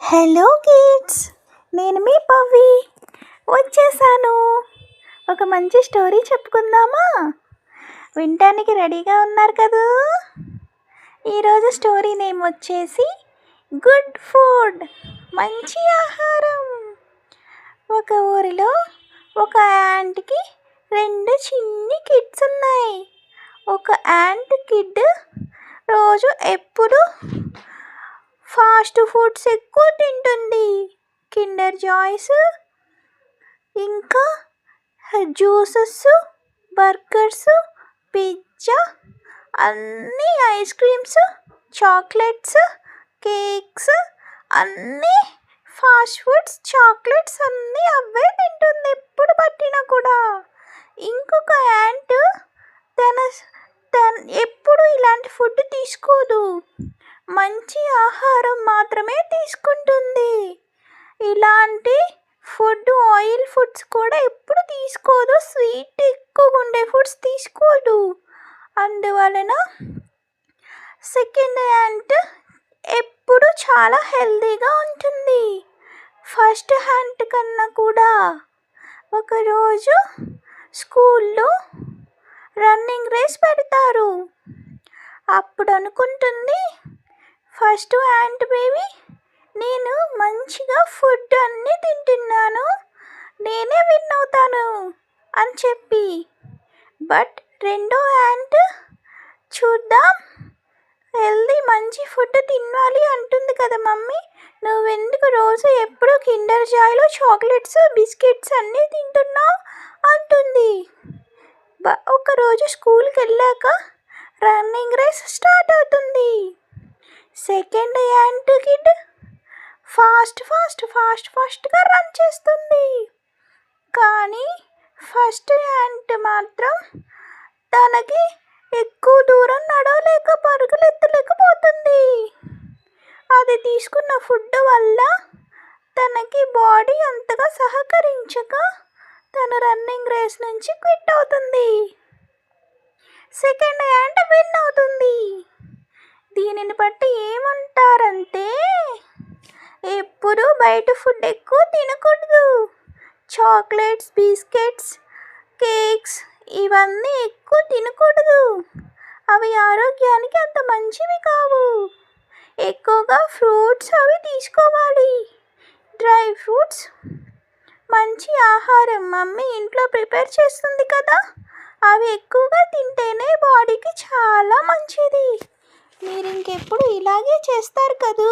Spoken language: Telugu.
హలో కిడ్స్, నేను మీ పవ్వి వచ్చేసాను. ఒక మంచి స్టోరీ చెప్పుకుందామా? వినటానికి రెడీగా ఉన్నారు కదూ? ఈరోజు స్టోరీ నేమ్ వచ్చేసి గుడ్ ఫుడ్, మంచి ఆహారం. ఒక ఊరిలో ఒక యాంట్కి 2 చిన్ని కిడ్స్ ఉన్నాయి. ఒక యాంట్ కిడ్ రోజు ఎప్పుడు ఫాస్ట్ ఫుడ్స్ ఎక్కువ తింటుంది. కిండర్ జాయ్స్, ఇంకా జ్యూసెస్, బర్గర్స్, పిజ్జా, అన్నీ ఐస్ క్రీమ్స్, చాక్లెట్స్, కేక్స్, అన్నీ ఫాస్ట్ ఫుడ్స్, చాక్లెట్స్ అన్నీ అవే తింటుంది ఎప్పుడు పట్టినా కూడా. ఇంకొక యాంట్ తన ఎప్పుడు ఇలాంటి ఫుడ్ తీసుకోదు, మంచి ఆహారం మాత్రమే తీసుకుంటుంది. ఇలాంటి ఫుడ్, ఆయిల్ ఫుడ్స్ కూడా ఎప్పుడు తీసుకోదు, స్వీట్ ఎక్కువగా ఉండే ఫుడ్స్ తీసుకోదు. అందువలన సెకండ్ యాంట్ ఎప్పుడు చాలా హెల్తీగా ఉంటుంది, ఫస్ట్ యాంట్ కన్నా కూడా. ఒకరోజు స్కూల్లో రన్నింగ్ రేస్ పెడతారు. అప్పుడు అనుకుంటుంది ఫస్ట్ యాంట్ బేబీ, నేను మంచిగా ఫుడ్ అన్నీ తింటున్నాను, నేనే విన్ అవుతాను అని చెప్పి. బట్ రెండో యాంట్ చూద్దాం, హెల్దీ మంచి ఫుడ్ తినాలి అంటుంది కదా మమ్మీ, నువ్వెందుకు రోజు ఎప్పుడు కిండర్ జాయ్లో చాక్లెట్స్, బిస్కెట్స్ అన్నీ తింటున్నావు అంటుంది. ఒకరోజు స్కూల్కి వెళ్ళాక రన్నింగ్ రేస్ స్టార్ట్ అవుతుంది. సెకండ్ యాంట్ కిడ్ ఫాస్ట్గా రన్ చేస్తుంది. కానీ ఫస్ట్ యాంట్ మాత్రం తనకి ఎక్కువ దూరం పరుగులెత్తలేకపోతుంది. అది తీసుకున్న ఫుడ్ వల్ల తనకి బాడీ అంతగా సహకరించక తను రన్నింగ్ రేస్ నుంచి క్విట్ అవుతుంది. సెకండ్ యాంట్ విన్ అవుతుంది. దీనిని బట్టి ఏమంటారంటే, ఎప్పుడు బయట ఫుడ్ ఎక్కువ తినకూడదు. చాక్లెట్స్, బిస్కెట్స్, కేక్స్ ఇవన్నీ ఎక్కువ తినకూడదు, అవి ఆరోగ్యానికి అంత మంచివి కావు. ఎక్కువగా ఫ్రూట్స్ అవి తీసుకోవాలి, డ్రై ఫ్రూట్స్. మంచి ఆహారం మమ్మీ ఇంట్లో ప్రిపేర్ చేస్తుంది కదా, అవి ఎక్కువగా తింటేనే బాడీకి చాలా మంచిది. మీరు ఇంకెప్పుడు ఇలాగే చేస్తారు కదూ?